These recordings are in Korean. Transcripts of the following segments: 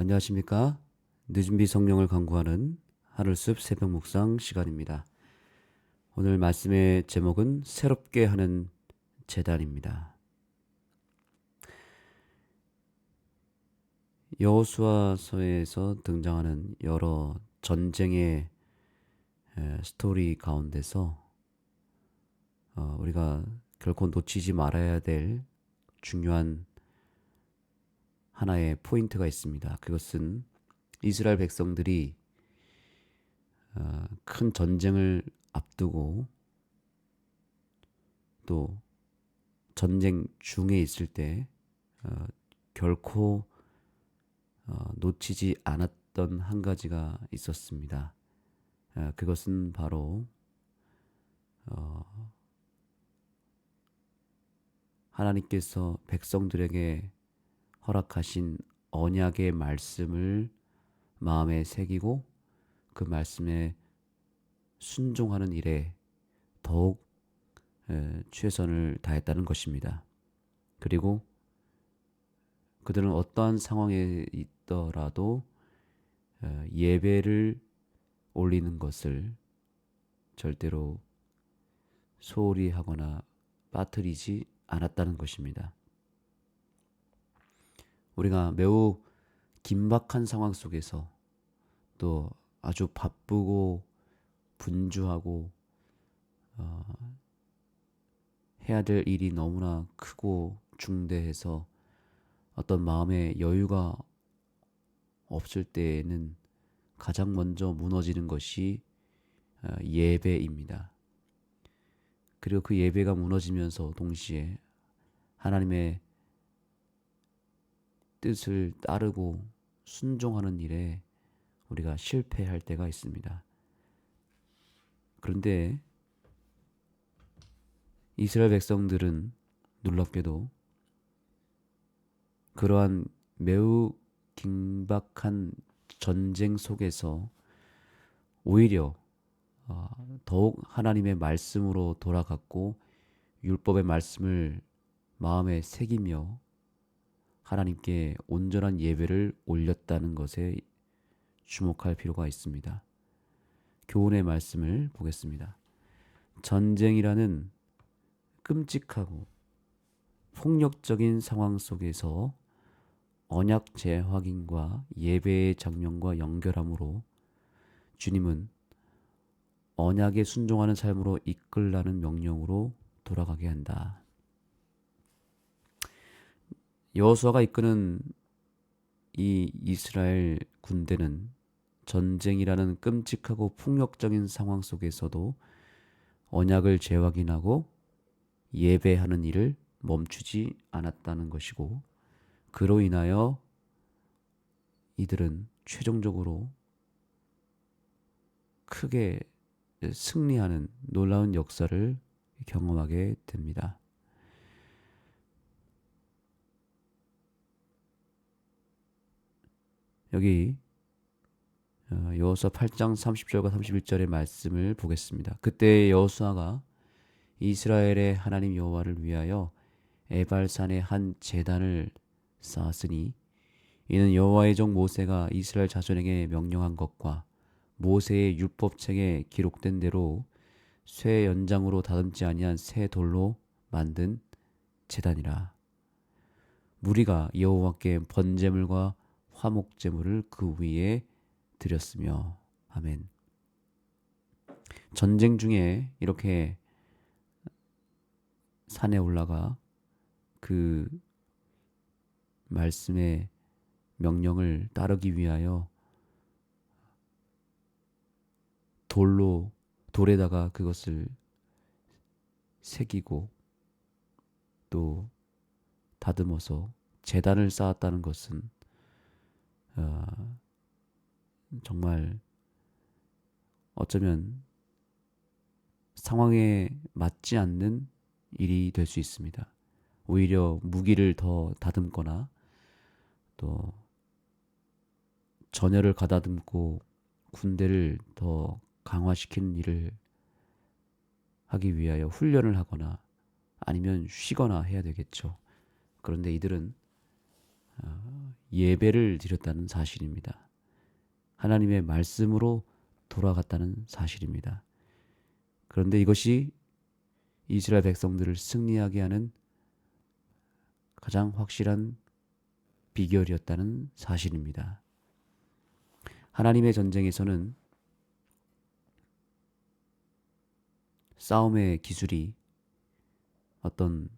안녕하십니까? 늦은비 성령을 강구하는 하늘숲 새벽 묵상 시간입니다. 오늘 말씀의 제목은 새롭게 하는 제단입니다. 여호수아서에서 등장하는 여러 전쟁의 스토리 가운데서 우리가 결코 놓치지 말아야 될 중요한 하나의 포인트가 있습니다. 그것은 이스라엘 백성들이 큰 전쟁을 앞두고 또 전쟁 중에 있을 때 결코 놓치지 않았던 한 가지가 있었습니다. 그것은 바로 하나님께서 백성들에게 허락하신 언약의 말씀을 마음에 새기고 그 말씀에 순종하는 일에 더욱 최선을 다했다는 것입니다. 그리고 그들은 어떠한 상황에 있더라도 예배를 올리는 것을 절대로 소홀히 하거나 빠뜨리지 않았다는 것입니다. 우리가 매우 긴박한 상황 속에서 또 아주 바쁘고 분주하고 해야 될 일이 너무나 크고 중대해서 어떤 마음의 여유가 없을 때에는 가장 먼저 무너지는 것이 예배입니다. 그리고 그 예배가 무너지면서 동시에 하나님의 뜻을 따르고 순종하는 일에 우리가 실패할 때가 있습니다. 그런데 이스라엘 백성들은 놀랍게도 그러한 매우 긴박한 전쟁 속에서 오히려 더욱 하나님의 말씀으로 돌아갔고 율법의 말씀을 마음에 새기며 하나님께 온전한 예배를 올렸다는 것에 주목할 필요가 있습니다. 교훈의 말씀을 보겠습니다. 전쟁이라는 끔찍하고 폭력적인 상황 속에서 언약 재확인과 예배의 장면과 연결함으로 주님은 언약에 순종하는 삶으로 이끌라는 명령으로 돌아가게 한다. 여호수아가 이끄는 이 이스라엘 군대는 전쟁이라는 끔찍하고 폭력적인 상황 속에서도 언약을 재확인하고 예배하는 일을 멈추지 않았다는 것이고, 그로 인하여 이들은 최종적으로 크게 승리하는 놀라운 역사를 경험하게 됩니다. 여기 여호수아 8장 30절과 31절의 말씀을 보겠습니다. 그때 여호수아가 이스라엘의 하나님 여호와를 위하여 에발산에 한 제단을 쌓았으니 이는 여호와의 종 모세가 이스라엘 자손에게 명령한 것과 모세의 율법책에 기록된 대로 쇠 연장으로 다듬지 아니한 새 돌로 만든 제단이라. 무리가 여호와께 번제물과 화목제물을 그 위에 드렸으며. 아멘. 전쟁 중에 이렇게 산에 올라가 그 말씀의 명령을 따르기 위하여 돌에다가 그것을 새기고 또 다듬어서 제단을 쌓았다는 것은 정말 어쩌면 상황에 맞지 않는 일이 될 수 있습니다. 오히려 무기를 더 다듬거나 또 전열을 가다듬고 군대를 더 강화시키는 일을 하기 위하여 훈련을 하거나 아니면 쉬거나 해야 되겠죠. 그런데 이들은 예배를 드렸다는 사실입니다. 하나님의 말씀으로 돌아갔다는 사실입니다. 그런데 이것이 이스라엘 백성들을 승리하게 하는 가장 확실한 비결이었다는 사실입니다. 하나님의 전쟁에서는 싸움의 기술이 어떤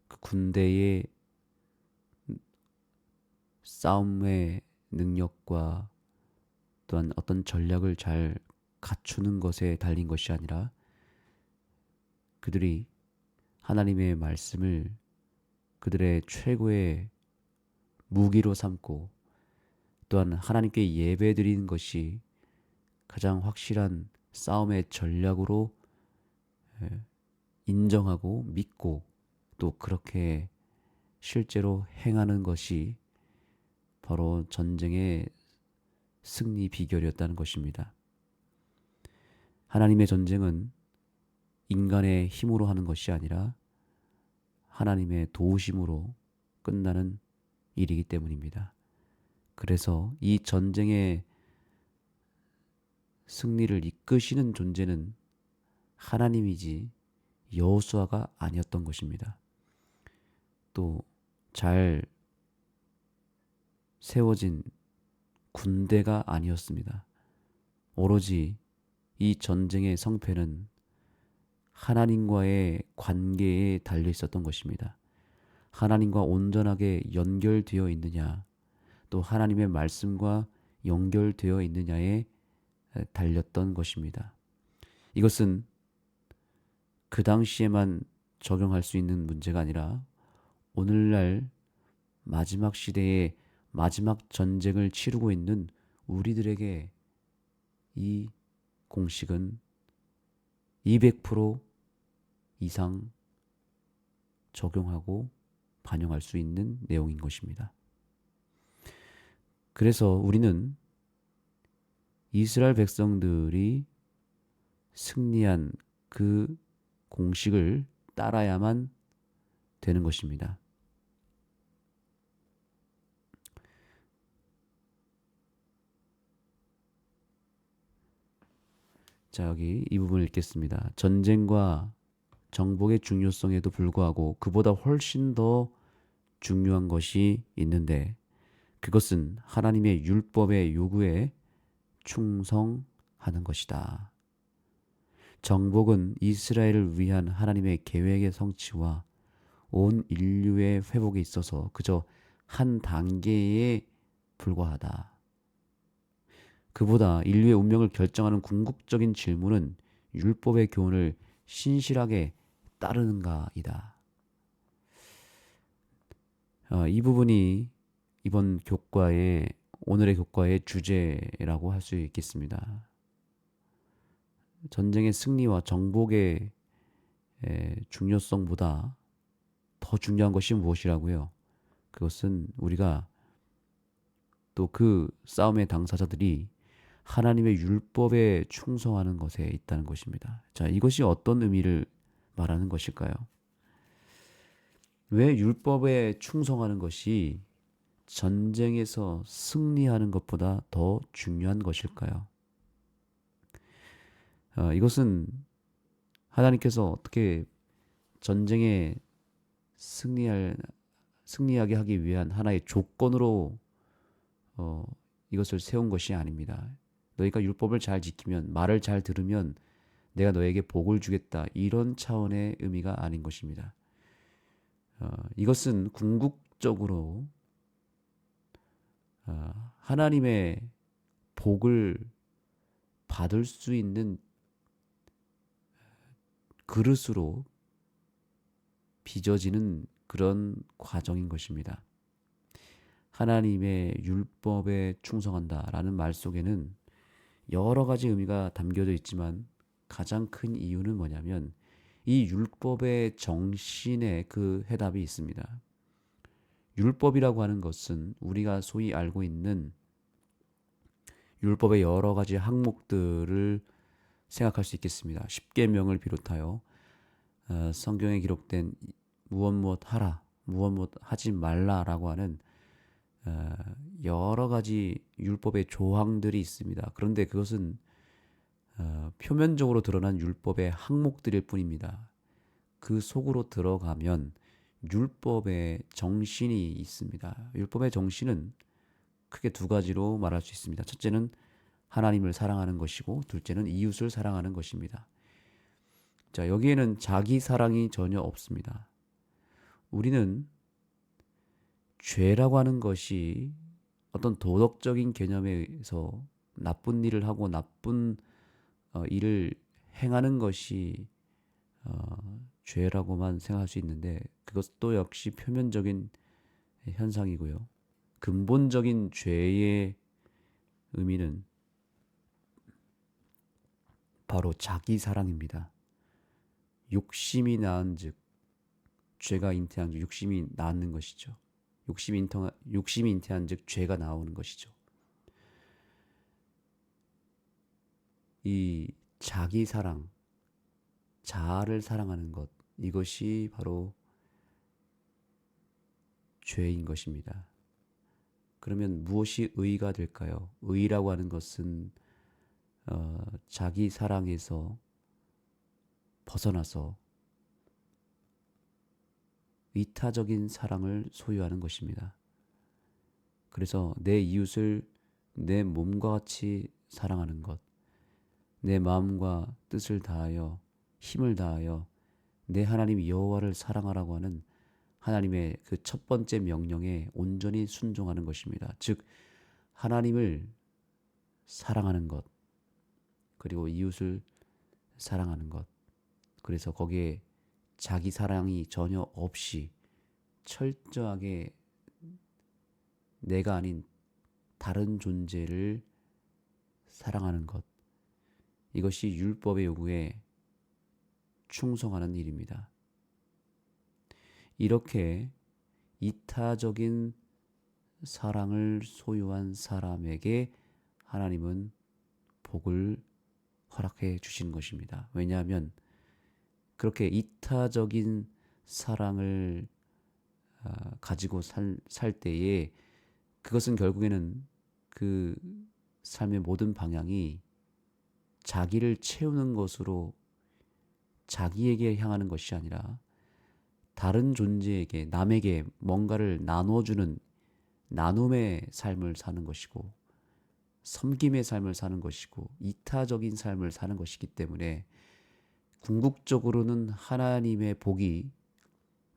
그 군대의 싸움의 능력과 또한 어떤 전략을 잘 갖추는 것에 달린 것이 아니라 그들이 하나님의 말씀을 그들의 최고의 무기로 삼고 또한 하나님께 예배드리는 것이 가장 확실한 싸움의 전략으로 인정하고 믿고 또 그렇게 실제로 행하는 것이 바로 전쟁의 승리 비결이었다는 것입니다. 하나님의 전쟁은 인간의 힘으로 하는 것이 아니라 하나님의 도우심으로 끝나는 일이기 때문입니다. 그래서 이 전쟁의 승리를 이끄시는 존재는 하나님이지 여호수아가 아니었던 것입니다. 또 잘 세워진 군대가 아니었습니다. 오로지 이 전쟁의 성패는 하나님과의 관계에 달려 있었던 것입니다. 하나님과 온전하게 연결되어 있느냐, 또 하나님의 말씀과 연결되어 있느냐에 달렸던 것입니다. 이것은 그 당시에만 적용할 수 있는 문제가 아니라 오늘날 마지막 시대의 마지막 전쟁을 치르고 있는 우리들에게 이 공식은 200% 이상 적용하고 반영할 수 있는 내용인 것입니다. 그래서 우리는 이스라엘 백성들이 승리한 그 공식을 따라야만 되는 것입니다. 자, 여기 이 부분을 읽겠습니다. 전쟁과 정복의 중요성에도 불구하고 그보다 훨씬 더 중요한 것이 있는데 그것은 하나님의 율법의 요구에 충성하는 것이다. 정복은 이스라엘을 위한 하나님의 계획의 성취와 온 인류의 회복에 있어서 그저 한 단계에 불과하다. 그보다 인류의 운명을 결정하는 궁극적인 질문은 율법의 교훈을 신실하게 따르는가이다. 이 부분이 이번 오늘의 교과의 주제라고 할 수 있겠습니다. 전쟁의 승리와 정복의 중요성보다 더 중요한 것이 무엇이라고요? 그것은 우리가 또 그 싸움의 당사자들이 하나님의 율법에 충성하는 것에 있다는 것입니다. 자, 이것이 어떤 의미를 말하는 것일까요? 왜 율법에 충성하는 것이 전쟁에서 승리하는 것보다 더 중요한 것일까요? 이것은 하나님께서 어떻게 전쟁에 승리하게 하기 위한 하나의 조건으로 이것을 세운 것이 아닙니다. 너희가 율법을 잘 지키면, 말을 잘 들으면 내가 너에게 복을 주겠다. 이런 차원의 의미가 아닌 것입니다. 이것은 궁극적으로 하나님의 복을 받을 수 있는 그릇으로 빚어지는 그런 과정인 것입니다. 하나님의 율법에 충성한다라는 말 속에는 여러 가지 의미가 담겨져 있지만 가장 큰 이유는 뭐냐면 이 율법의 정신에 그 해답이 있습니다. 율법이라고 하는 것은 우리가 소위 알고 있는 율법의 여러 가지 항목들을 생각할 수 있겠습니다. 십계명을 비롯하여 성경에 기록된 무엇 하라, 무엇 하지 말라라고 하는 어, 여러 가지 율법의 조항들이 있습니다. 그런데 그것은 표면적으로 드러난 율법의 항목들일 뿐입니다. 그 속으로 들어가면 율법의 정신이 있습니다. 율법의 정신은 크게 두 가지로 말할 수 있습니다. 첫째는 하나님을 사랑하는 것이고, 둘째는 이웃을 사랑하는 것입니다. 자, 여기에는 자기 사랑이 전혀 없습니다. 우리는 죄라고 하는 것이 어떤 도덕적인 개념에서 나쁜 일을 하고 나쁜 일을 행하는 것이 죄라고만 생각할 수 있는데, 그것도 역시 표면적인 현상이고요. 근본적인 죄의 의미는 바로 자기 사랑입니다. 욕심이 낳은즉 죄가 잉태한 즉 욕심이 낳는 것이죠. 욕심이 잉태한즉 죄가 나오는 것이죠. 이 자기 사랑, 자아를 사랑하는 것, 이것이 바로 죄인 것입니다. 그러면 무엇이 의가 될까요? 의라고 하는 것은 자기 사랑에서 벗어나서 이타적인 사랑을 소유하는 것입니다. 그래서 내 이웃을 내 몸과 같이 사랑하는 것, 내 마음과 뜻을 다하여 힘을 다하여 내 하나님 여호와를 사랑하라고 하는 하나님의 그 첫 번째 명령에 온전히 순종하는 것입니다. 즉 하나님을 사랑하는 것, 그리고 이웃을 사랑하는 것. 그래서 거기에 자기 사랑이 전혀 없이 철저하게 내가 아닌 다른 존재를 사랑하는 것. 이것이 율법의 요구에 충성하는 일입니다. 이렇게 이타적인 사랑을 소유한 사람에게 하나님은 복을 허락해 주시는 것입니다. 왜냐하면 그렇게 이타적인 사랑을 가지고 살 때에 그것은 결국에는 그 삶의 모든 방향이 자기를 채우는 것으로 자기에게 향하는 것이 아니라 다른 존재에게, 남에게 뭔가를 나눠주는 나눔의 삶을 사는 것이고, 섬김의 삶을 사는 것이고, 이타적인 삶을 사는 것이기 때문에 궁극적으로는 하나님의 복이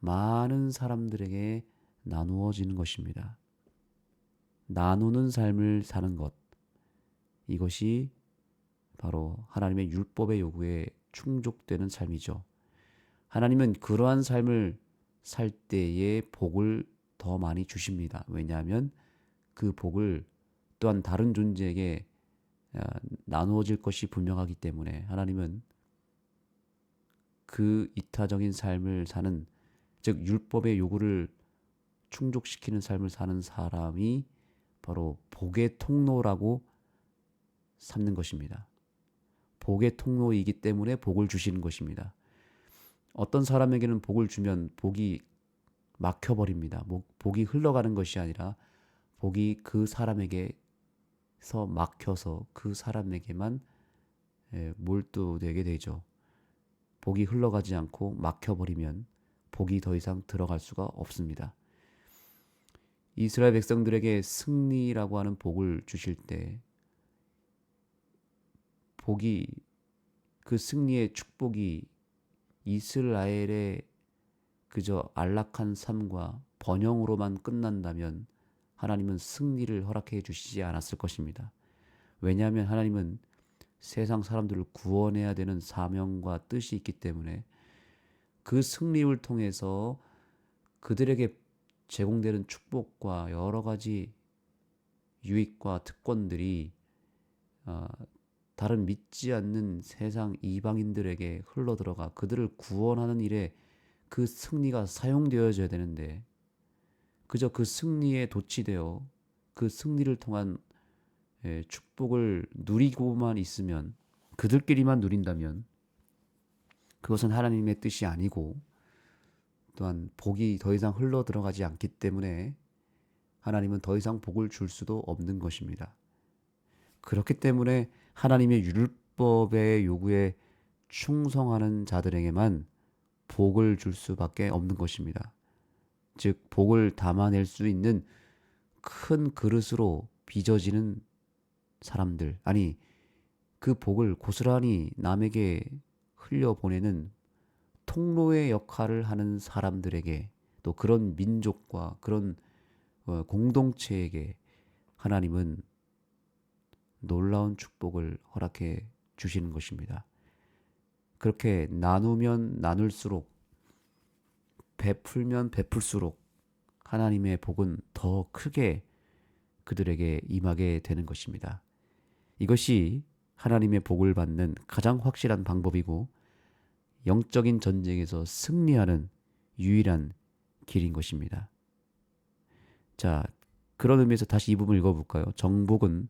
많은 사람들에게 나누어지는 것입니다. 나누는 삶을 사는 것, 이것이 바로 하나님의 율법의 요구에 충족되는 삶이죠. 하나님은 그러한 삶을 살 때에 복을 더 많이 주십니다. 왜냐하면 그 복을 또한 다른 존재에게 나누어질 것이 분명하기 때문에 하나님은 그 이타적인 삶을 사는, 즉 율법의 요구를 충족시키는 삶을 사는 사람이 바로 복의 통로라고 삼는 것입니다. 복의 통로이기 때문에 복을 주시는 것입니다. 어떤 사람에게는 복을 주면 복이 막혀버립니다. 복이 흘러가는 것이 아니라 복이 그 사람에게서 막혀서 그 사람에게만 몰두되게 되죠. 복이 흘러가지 않고 막혀버리면 복이 더 이상 들어갈 수가 없습니다. 이스라엘 백성들에게 승리라고 하는 복을 주실 때 복이, 그 승리의 축복이 이스라엘의 그저 안락한 삶과 번영으로만 끝난다면 하나님은 승리를 허락해 주시지 않았을 것입니다. 왜냐하면 하나님은 세상 사람들을 구원해야 되는 사명과 뜻이 있기 때문에 그 승리를 통해서 그들에게 제공되는 축복과 여러 가지 유익과 특권들이 다른 믿지 않는 세상 이방인들에게 흘러들어가 그들을 구원하는 일에 그 승리가 사용되어져야 되는데, 그저 그 승리에 도취되어 그 승리를 통한 축복을 누리고만 있으면, 그들끼리만 누린다면 그것은 하나님의 뜻이 아니고, 또한 복이 더 이상 흘러 들어가지 않기 때문에 하나님은 더 이상 복을 줄 수도 없는 것입니다. 그렇기 때문에 하나님의 율법의 요구에 충성하는 자들에게만 복을 줄 수밖에 없는 것입니다. 즉 복을 담아낼 수 있는 큰 그릇으로 빚어지는 사람들, 아니 그 복을 고스란히 남에게 흘려보내는 통로의 역할을 하는 사람들에게, 또 그런 민족과 그런 공동체에게 하나님은 놀라운 축복을 허락해 주시는 것입니다. 그렇게 나누면 나눌수록, 베풀면 베풀수록 하나님의 복은 더 크게 그들에게 임하게 되는 것입니다. 이것이 하나님의 복을 받는 가장 확실한 방법이고 영적인 전쟁에서 승리하는 유일한 길인 것입니다. 자, 그런 의미에서 다시 이 부분 읽어볼까요? 정복은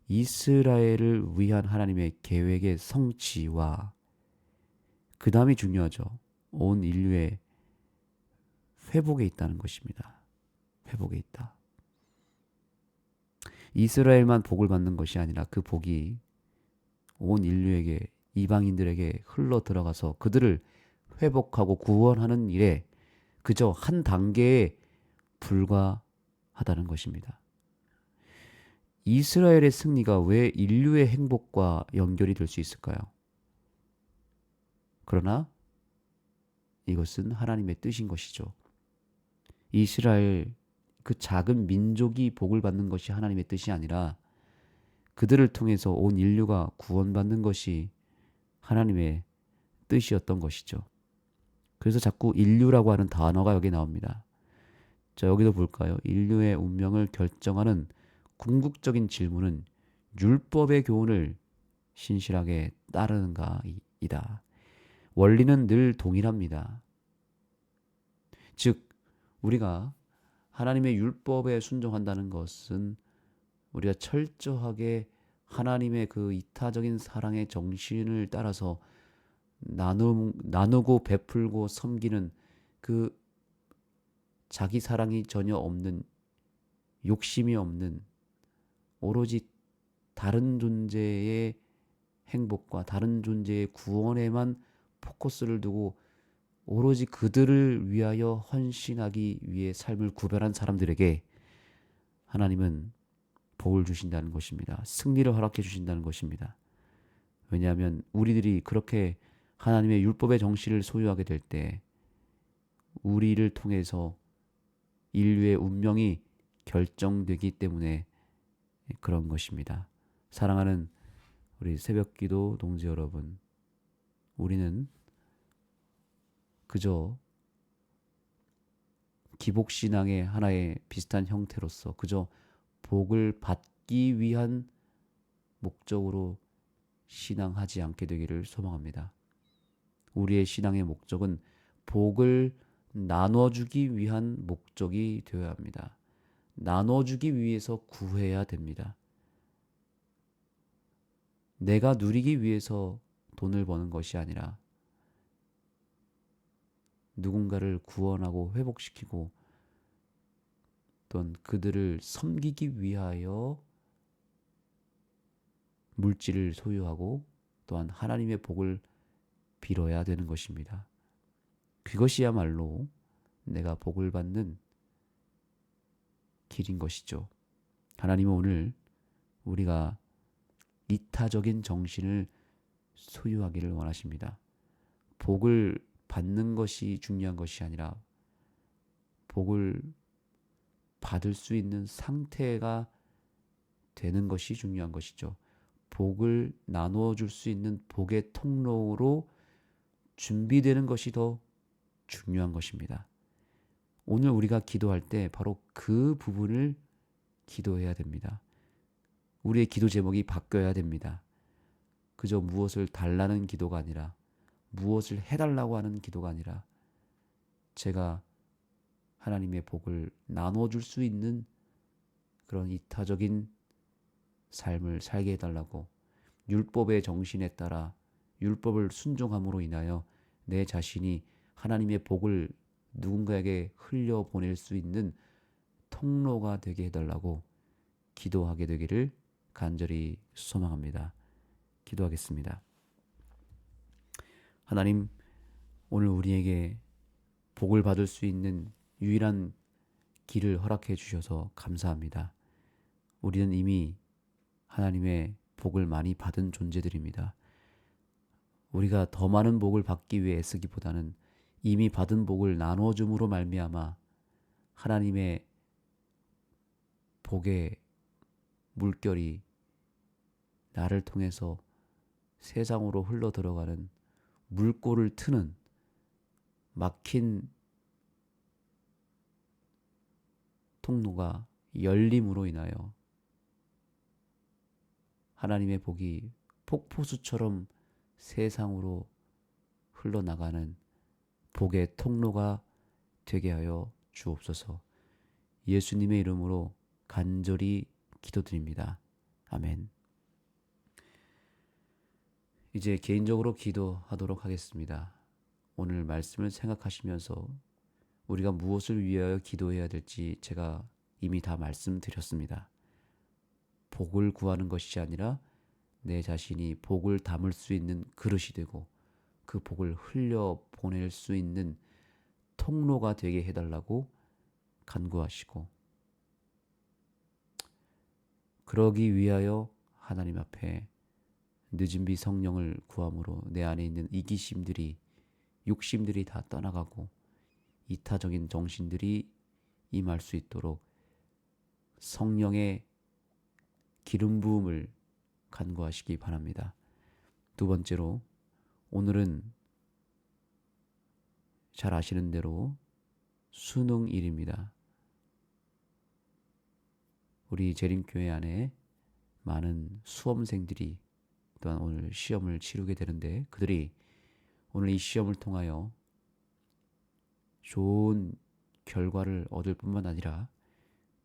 이스라엘을 위한 하나님의 계획의 성취와, 그 다음이 중요하죠. 온 인류의 회복에 있다는 것입니다. 회복에 있다. 이스라엘만 복을 받는 것이 아니라 그 복이 온 인류에게, 이방인들에게 흘러 들어가서 그들을 회복하고 구원하는 일에 그저 한 단계에 불과하다는 것입니다. 이스라엘의 승리가 왜 인류의 행복과 연결이 될 수 있을까요? 그러나 이것은 하나님의 뜻인 것이죠. 이스라엘, 그 작은 민족이 복을 받는 것이 하나님의 뜻이 아니라 그들을 통해서 온 인류가 구원받는 것이 하나님의 뜻이었던 것이죠. 그래서 자꾸 인류라고 하는 단어가 여기 나옵니다. 자, 여기도 볼까요? 인류의 운명을 결정하는 궁극적인 질문은 율법의 교훈을 신실하게 따르는가이다. 원리는 늘 동일합니다. 즉, 우리가 하나님의 율법에 순종한다는 것은 우리가 철저하게 하나님의 그 이타적인 사랑의 정신을 따라서 나누고 베풀고 섬기는 그 자기 사랑이 전혀 없는, 욕심이 없는, 오로지 다른 존재의 행복과 다른 존재의 구원에만 포커스를 두고 오로지 그들을 위하여 헌신하기 위해 삶을 구별한 사람들에게 하나님은 복을 주신다는 것입니다. 승리를 허락해 주신다는 것입니다. 왜냐하면 우리들이 그렇게 하나님의 율법의 정신을 소유하게 될 때 우리를 통해서 인류의 운명이 결정되기 때문에 그런 것입니다. 사랑하는 우리 새벽기도 동지 여러분, 우리는 그저 기복신앙의 하나의 비슷한 형태로서 그저 복을 받기 위한 목적으로 신앙하지 않게 되기를 소망합니다. 우리의 신앙의 목적은 복을 나눠주기 위한 목적이 되어야 합니다. 나눠주기 위해서 구해야 됩니다. 내가 누리기 위해서 돈을 버는 것이 아니라 누군가를 구원하고 회복시키고 또는 그들을 섬기기 위하여 물질을 소유하고 또한 하나님의 복을 빌어야 되는 것입니다. 그것이야말로 내가 복을 받는 길인 것이죠. 하나님은 오늘 우리가 이타적인 정신을 소유하기를 원하십니다. 복을 받는 것이 중요한 것이 아니라 복을 받을 수 있는 상태가 되는 것이 중요한 것이죠. 복을 나누어 줄 수 있는 복의 통로로 준비되는 것이 더 중요한 것입니다. 오늘 우리가 기도할 때 바로 그 부분을 기도해야 됩니다. 우리의 기도 제목이 바뀌어야 됩니다. 그저 무엇을 달라는 기도가 아니라, 무엇을 해달라고 하는 기도가 아니라, 제가 하나님의 복을 나눠줄 수 있는 그런 이타적인 삶을 살게 해달라고, 율법의 정신에 따라 율법을 순종함으로 인하여 내 자신이 하나님의 복을 누군가에게 흘려보낼 수 있는 통로가 되게 해달라고 기도하게 되기를 간절히 소망합니다. 기도하겠습니다. 하나님, 오늘 우리에게 복을 받을 수 있는 유일한 길을 허락해 주셔서 감사합니다. 우리는 이미 하나님의 복을 많이 받은 존재들입니다. 우리가 더 많은 복을 받기 위해 애쓰기보다는 이미 받은 복을 나눠줌으로 말미암아 하나님의 복의 물결이 나를 통해서 세상으로 흘러 들어가는 물꼬를 트는 막힌 통로가 열림으로 인하여 하나님의 복이 폭포수처럼 세상으로 흘러나가는 복의 통로가 되게 하여 주옵소서. 예수님의 이름으로 간절히 기도드립니다. 아멘. 이제 개인적으로 기도하도록 하겠습니다. 오늘 말씀을 생각하시면서 우리가 무엇을 위하여 기도해야 될지 제가 이미 다 말씀드렸습니다. 복을 구하는 것이 아니라 내 자신이 복을 담을 수 있는 그릇이 되고 그 복을 흘려 보낼 수 있는 통로가 되게 해달라고 간구하시고, 그러기 위하여 하나님 앞에 늦은 비 성령을 구함으로 내 안에 있는 이기심들이, 욕심들이 다 떠나가고 이타적인 정신들이 임할 수 있도록 성령의 기름 부음을 간구하시기 바랍니다. 두 번째로, 오늘은 잘 아시는 대로 수능일입니다. 우리 재림교회 안에 많은 수험생들이 또한 오늘 시험을 치르게 되는데, 그들이 오늘 이 시험을 통하여 좋은 결과를 얻을 뿐만 아니라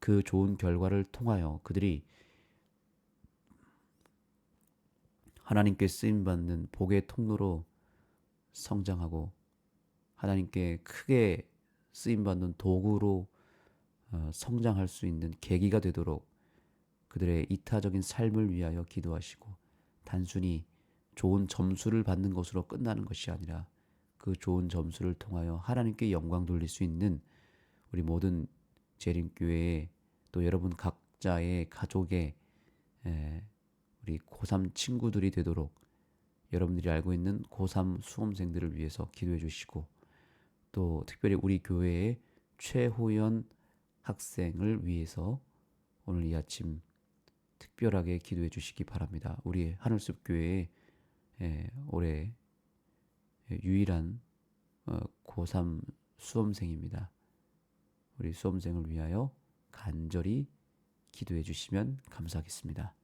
그 좋은 결과를 통하여 그들이 하나님께 쓰임받는 복의 통로로 성장하고 하나님께 크게 쓰임받는 도구로 성장할 수 있는 계기가 되도록 그들의 이타적인 삶을 위하여 기도하시고, 단순히 좋은 점수를 받는 것으로 끝나는 것이 아니라 그 좋은 점수를 통하여 하나님께 영광 돌릴 수 있는 우리 모든 재림교회의, 또 여러분 각자의 가족의 우리 고3 친구들이 되도록 여러분들이 알고 있는 고3 수험생들을 위해서 기도해 주시고, 또 특별히 우리 교회의 최호연 학생을 위해서 오늘 이 아침 특별하게 기도해 주시기 바랍니다. 우리 하늘숲 교회의 올해 유일한 고3 수험생입니다. 우리 수험생을 위하여 간절히 기도해 주시면 감사하겠습니다.